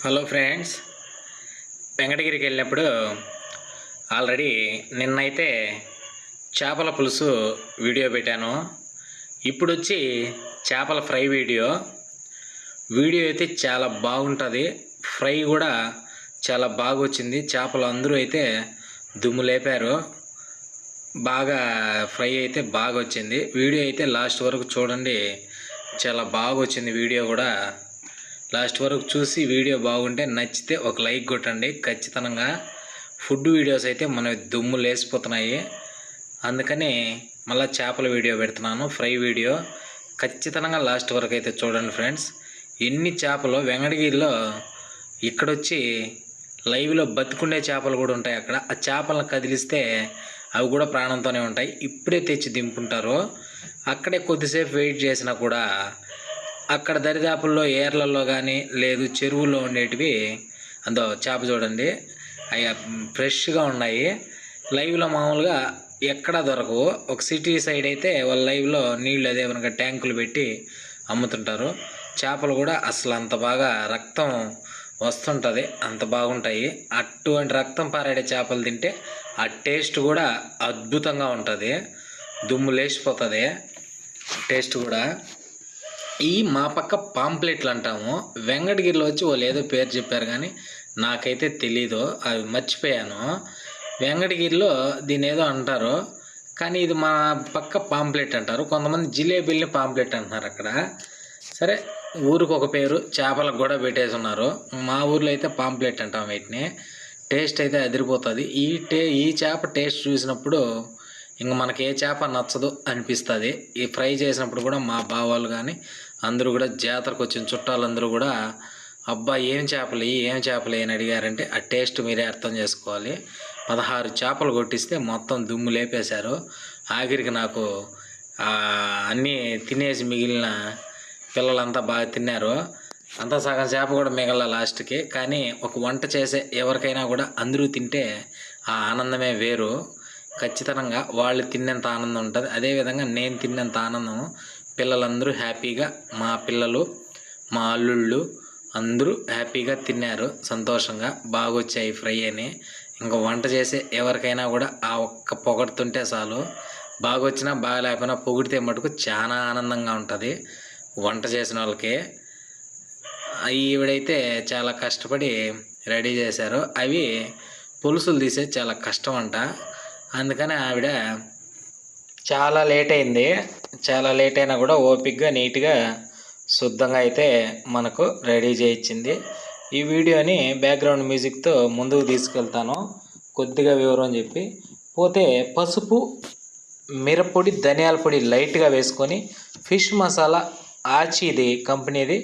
Hello friends, వెంకటగిరికి వెళ్ళినప్పుడు already నిన్నైతే చేపల పులుసు వీడియో పెట్టాను. ఇప్పుడు వచ్చి చేపల ఫ్రై వీడియో అయితే చాలా బాగుంటుంది. ఫ్రై కూడా చాలా బాగా వచ్చింది. చేపలు అందరూ అయితే దుమ్ము లేపారు. బాగా ఫ్రై అయితే బాగా వచ్చింది. వీడియో అయితే లాస్ట్ వరకు చూడండి, చాలా బాగా వచ్చింది. వీడియో కూడా లాస్ట్ వరకు చూసి వీడియో బాగుంటే నచ్చితే ఒక లైక్ కొట్టండి. ఖచ్చితంగా ఫుడ్ వీడియోస్ అయితే మన దుమ్ము లేసిపోతున్నాయి, అందుకని మళ్ళీ చేపల వీడియో పెడుతున్నాను. ఫ్రై వీడియో ఖచ్చితంగా లాస్ట్ వరకు అయితే చూడండి ఫ్రెండ్స్. ఎన్ని చేపలు వెంకటగిరిలో ఇక్కడొచ్చి లైవ్లో బతుకుండే చేపలు కూడా ఉంటాయి. అక్కడ ఆ చేపలను కదిలిస్తే అవి కూడా ప్రాణంతోనే ఉంటాయి. ఇప్పుడే తెచ్చి దింపుంటారు. అక్కడే కొద్దిసేపు వెయిట్ చేసినా కూడా అక్కడ దరిదాపుల్లో ఏర్లలో కానీ లేదు చెరువుల్లో ఉండేటివి అందో చేప చూడండి, అవి ఫ్రెష్గా ఉన్నాయి. లైవ్లో మామూలుగా ఎక్కడా దొరకవు. ఒక సిటీ సైడ్ అయితే వాళ్ళ లైవ్లో నీళ్ళు అదే కనుక ట్యాంకులు పెట్టి అమ్ముతుంటారు. చేపలు కూడా అసలు అంత బాగా రక్తం వస్తుంటుంది, అంత బాగుంటాయి. అటువంటి రక్తం పారాడే చేపలు తింటే ఆ టేస్ట్ కూడా అద్భుతంగా ఉంటుంది. దుమ్ము లేచిపోతుంది టేస్ట్ కూడా. ఈ మా పక్క పాంప్లెట్లు అంటాము. వెంకటగిరిలో వచ్చి వాళ్ళు ఏదో పేరు చెప్పారు కానీ నాకైతే తెలీదు, అవి మర్చిపోయాను. వెంకటగిరిలో దీని ఏదో అంటారు కానీ ఇది మా పక్క పాంప్లెట్ అంటారు. కొంతమంది జిలేబీల్ని పాంప్లెట్ అంటున్నారు అక్కడ. సరే, ఊరికి ఒక పేరు, చేపలకు కూడా పెట్టేసి ఉన్నారు. మా ఊర్లో అయితే పాంప్లెట్ అంటాం వీటిని. టేస్ట్ అయితే అదిరిపోతుంది. ఈ చేప టేస్ట్ చూసినప్పుడు ఇంక మనకి ఏ చేప నచ్చదు అనిపిస్తుంది. ఈ ఫ్రై చేసినప్పుడు కూడా మా బావాళ్ళు కానీ అందరూ కూడా జాతరకు వచ్చిన చుట్టాలందరూ కూడా అబ్బా ఏం చేపలు అని అడిగారంటే ఆ టేస్ట్ మీరే అర్థం చేసుకోవాలి. 16 చేపలు కొట్టిస్తే మొత్తం దుమ్ము లేపేశారు. ఆఖరికి నాకు అన్నీ తినేసి మిగిలిన పిల్లలంతా బాగా తిన్నారు. అంతా సగం చేప కూడా మిగల లాస్ట్కి. కానీ ఒక వంట చేసే ఎవరికైనా కూడా అందరూ తింటే ఆ ఆనందమే వేరు. ఖచ్చితంగా వాళ్ళు తిన్నంత ఆనందం ఉంటుంది. అదేవిధంగా నేను తిన్నంత ఆనందం పిల్లలందరూ హ్యాపీగా, మా పిల్లలు మా అల్లుళ్ళు అందరూ హ్యాపీగా తిన్నారు సంతోషంగా. బాగా వచ్చాయి ఫ్రై అని. ఇంకా వంట చేసే ఎవరికైనా కూడా ఆ ఒక్క పొగడుతుంటే చాలు. బాగా వచ్చినా బాగా లేకపోయినా పొగిడితే మటుకు చాలా ఆనందంగా ఉంటుంది వంట చేసిన వాళ్ళకి. ఈవిడైతే చాలా కష్టపడి రెడీ చేశారు. అవి పులుసులు తీసే చాలా కష్టం అంట. అందుకని ఆవిడ చాలా లేట్ అయింది. చాలా లేట్ అయినా కూడా ఓపిక్గా నీట్గా శుద్ధంగా అయితే మనకు రెడీ చేయించింది. ఈ వీడియోని బ్యాక్గ్రౌండ్ మ్యూజిక్తో ముందుకు తీసుకెళ్తాను, కొద్దిగా వివరం చెప్పి. పోతే పసుపు, మిరప్పొడి, ధనియాల పొడి లైట్గా వేసుకొని ఫిష్ మసాలా ఆచీది కంపెనీది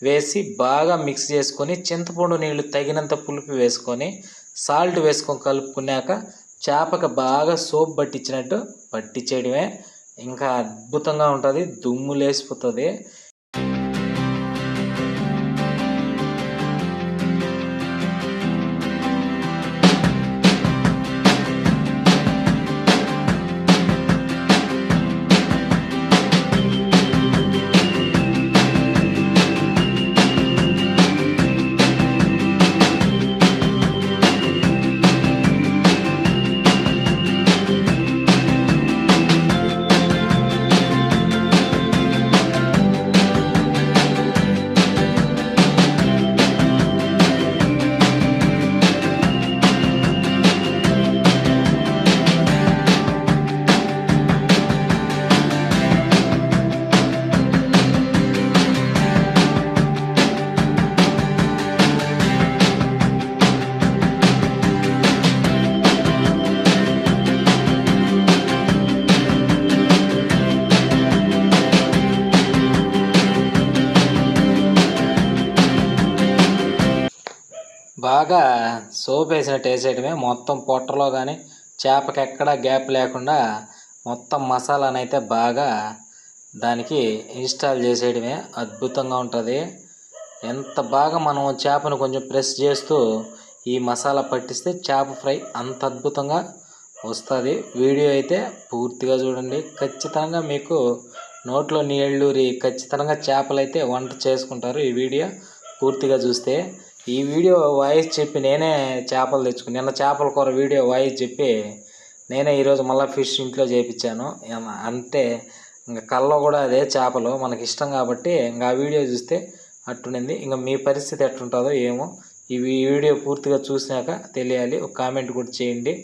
వేసి బాగా మిక్స్ చేసుకొని చింతపండు నీళ్ళు తగినంత పులుపు వేసుకొని సాల్ట్ వేసుకొని కలుపుకున్నాక చేపకు బాగా సోప్ పట్టించినట్టు పట్టించేయడమే. ఇంకా అద్భుతంగా ఉంటుంది, దుమ్ము లేసిపోతుంది. బాగా సోప్ వేసినట్టు వేసేయడమే. మొత్తం పొట్టలో కానీ చేపకి ఎక్కడా గ్యాప్ లేకుండా మొత్తం మసాలానైతే బాగా దానికి ఇన్స్టాల్ చేసేయడమే. అద్భుతంగా ఉంటుంది. ఎంత బాగా మనం చేపను కొంచెం ప్రెస్ చేస్తూ ఈ మసాలా పట్టిస్తే చేప ఫ్రై అంత అద్భుతంగా వస్తుంది. వీడియో అయితే పూర్తిగా చూడండి. ఖచ్చితంగా మీకు నోట్లో నీళ్ళూరి ఖచ్చితంగా చేపలు అయితే వంట చేసుకుంటారు ఈ వీడియో పూర్తిగా చూస్తే. ఈ వీడియో వాయిస్ చెప్పి నేనే చేపలు తెచ్చుకుని నిన్న చేపల కూర వీడియో వాయిస్ చెప్పి నేనే ఈరోజు మళ్ళీ ఫిష్ ఇంట్లో చేయించాను. అంతే ఇంకా కళ్ళలో కూడా అదే చేపలు మనకి ఇష్టం కాబట్టి ఇంకా ఆ వీడియో చూస్తే అట్టునింది. ఇంకా మీ పరిస్థితి ఎట్టుంటుందో ఏమో ఈ వీడియో పూర్తిగా చూసినాక తెలియాలి. ఒక కామెంట్ కూడా చేయండి,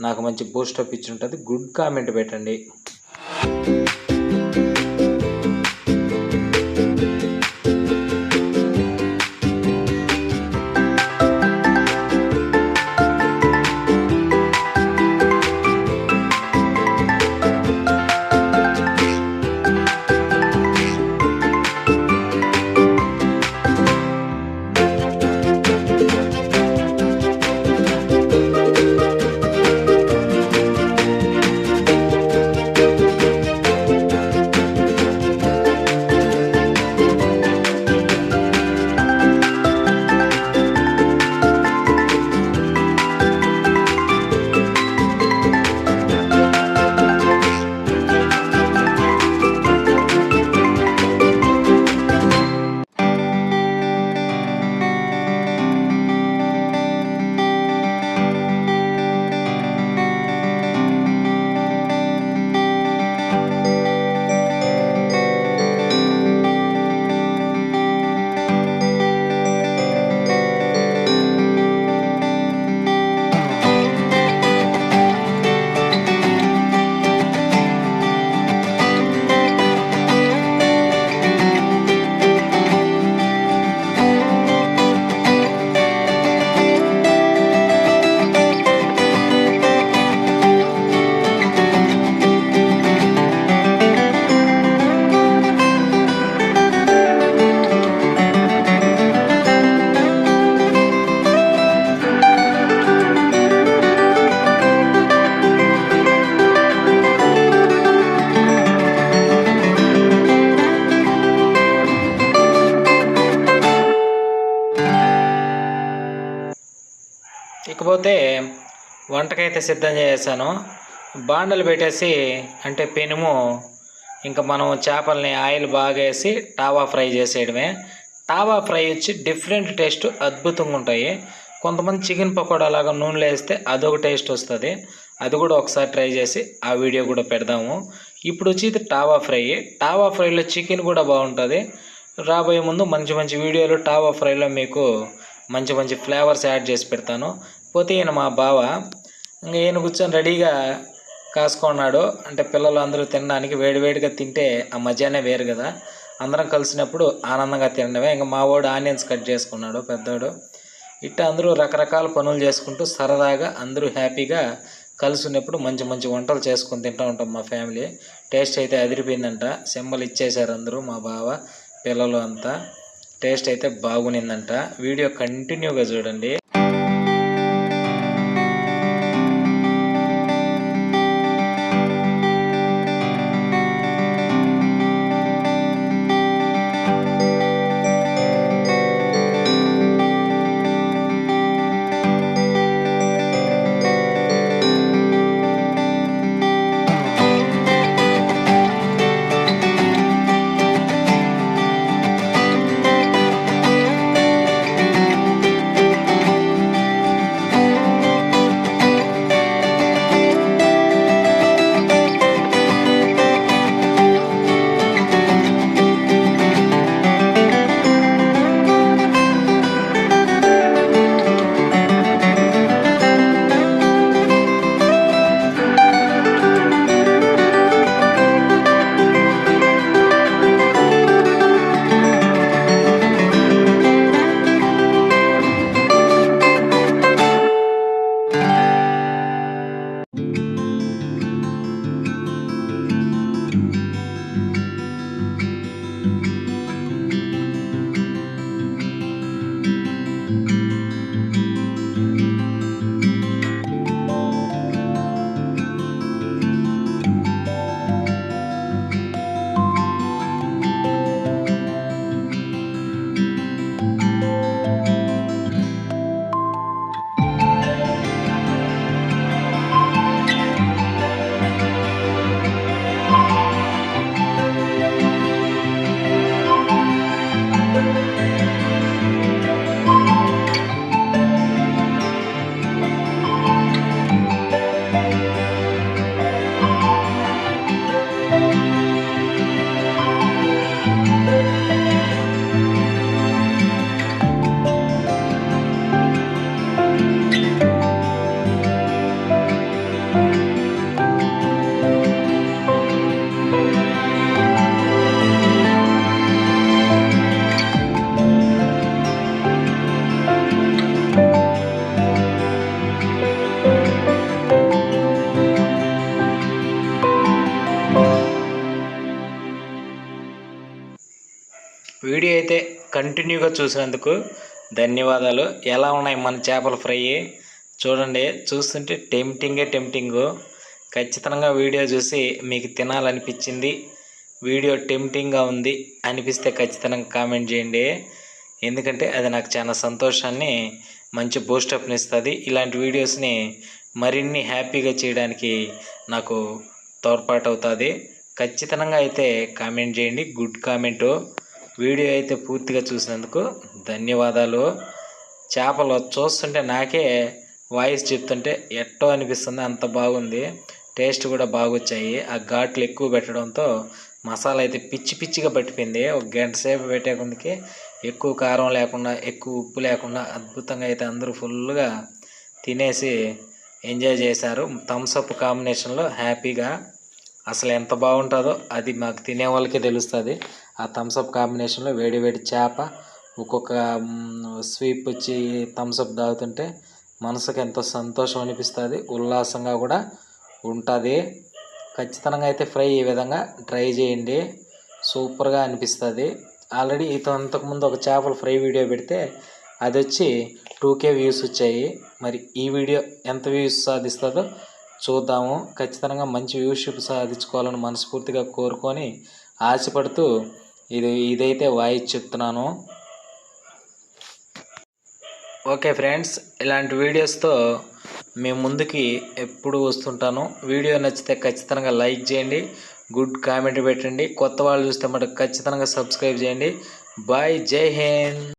నాకు మంచి బూస్టప్ ఇచ్చి ఉంటుంది. గుడ్ కామెంట్ పెట్టండి. ఇకపోతే వంటకైతే సిద్ధం చేసాను. బాండలు పెట్టేసి అంటే పెనుము ఇంకా మనం చేపల్ని ఆయిల్ బాగా వేసి టావా ఫ్రై చేసేయడమే. టావా ఫ్రై వచ్చి డిఫరెంట్ టేస్ట్ అద్భుతంగా ఉంటాయి. కొంతమంది చికెన్ పకోడా లాగా నూనెలో వేస్తే అదొక టేస్ట్ వస్తుంది. అది కూడా ఒకసారి ట్రై చేసి ఆ వీడియో కూడా పెడదాము. ఇప్పుడు వచ్చి ఇది టావా ఫ్రై. టావా ఫ్రైలో చికెన్ కూడా బాగుంటుంది. రాబోయే ముందు మంచి మంచి వీడియోలు టావా ఫ్రైలో మీకు మంచి మంచి ఫ్లేవర్స్ యాడ్ చేసి పెడతాను. పోతే ఈయన మా బావ ఇంకా ఈయన కూర్చొని రెడీగా కాసుకున్నాడు. అంటే పిల్లలు అందరూ తినడానికి వేడివేడిగా తింటే ఆ మజానే వేరు కదా. అందరం కలిసినప్పుడు ఆనందంగా తినడమే. ఇంకా మా వాడు ఆనియన్స్ కట్ చేసుకున్నాడు పెద్దోడు. ఇట్లా అందరూ రకరకాల పనులు చేసుకుంటూ సరదాగా అందరూ హ్యాపీగా కలిసి ఉన్నప్పుడు మంచి మంచి వంటలు చేసుకొని తింటూ ఉంటాం మా ఫ్యామిలీ. టేస్ట్ అయితే అదిరిపోయిందంట. సింబల్ ఇచ్చేశారు అందరూ, మా బావ పిల్లలు అంతా. టేస్ట్ అయితే బాగునిందంట. వీడియో కంటిన్యూగా చూడండి. కంటిన్యూగా చూసినందుకు ధన్యవాదాలు. ఎలా ఉన్నాయి మన చేపల ఫ్రై చూడండి. చూస్తుంటే టెంప్టింగు. ఖచ్చితంగా వీడియో చూసి మీకు తినాలనిపించింది, వీడియో టెంప్టింగ్గా ఉంది అనిపిస్తే ఖచ్చితంగా కామెంట్ చేయండి. ఎందుకంటే అది నాకు చాలా సంతోషాన్ని, మంచి బూస్టప్ని ఇస్తుంది. ఇలాంటి వీడియోస్ని మరిన్ని హ్యాపీగా చేయడానికి నాకు తోడ్పాటు అవుతుంది. ఖచ్చితంగా అయితే కామెంట్ చేయండి, గుడ్ కామెంటు. వీడియో అయితే పూర్తిగా చూసినందుకు ధన్యవాదాలు. చేపలు చూస్తుంటే నాకే వాయిస్ చెప్తుంటే ఎట్టో అనిపిస్తుంది, అంత బాగుంది. టేస్ట్ కూడా బాగొచ్చాయి. ఆ ఘాట్లు ఎక్కువ పెట్టడంతో మసాలా అయితే పిచ్చిగా పట్టిపోయింది. ఒక గంట సేపు పెట్టే కొందికి ఎక్కువ కారం లేకుండా, ఎక్కువ ఉప్పు లేకుండా అద్భుతంగా అయితే అందరూ ఫుల్గా తినేసి ఎంజాయ్ చేశారు. థమ్స్అప్ కాంబినేషన్లో హ్యాపీగా. అసలు ఎంత బాగుంటుందో అది మాకు తినే వాళ్ళకే తెలుస్తుంది. ఆ థమ్స్అప్ కాంబినేషన్లో వేడి చేప, ఒక్కొక్క స్వీప్ వచ్చి థమ్స్అప్ తాగుతుంటే మనసుకు ఎంతో సంతోషం అనిపిస్తుంది, ఉల్లాసంగా కూడా ఉంటుంది. ఖచ్చితంగా అయితే ఫ్రై ఈ విధంగా ట్రై చేయండి, సూపర్గా అనిపిస్తుంది. ఆల్రెడీ ఇంతకుముందు ఒక చేపల ఫ్రై వీడియో పెడితే అది వచ్చి 2K వ్యూస్ వచ్చాయి. మరి ఈ వీడియో ఎంత వ్యూస్ సాధిస్తుందో చూద్దాము. ఖచ్చితంగా మంచి వ్యూషిప్ సాధించుకోవాలని మనస్ఫూర్తిగా కోరుకొని ఆశపడుతూ ఇదైతే వాయిస్ చెప్తున్నాను. ఓకే ఫ్రెండ్స్, ఇలాంటి వీడియోస్తో మేము ముందుకి ఎప్పుడు వస్తుంటాను. వీడియో నచ్చితే ఖచ్చితంగా లైక్ చేయండి, గుడ్ కామెంట్ పెట్టండి. కొత్త వాళ్ళు చూస్తే మటుకు ఖచ్చితంగా సబ్స్క్రైబ్ చేయండి. బాయ్, జై హింద్.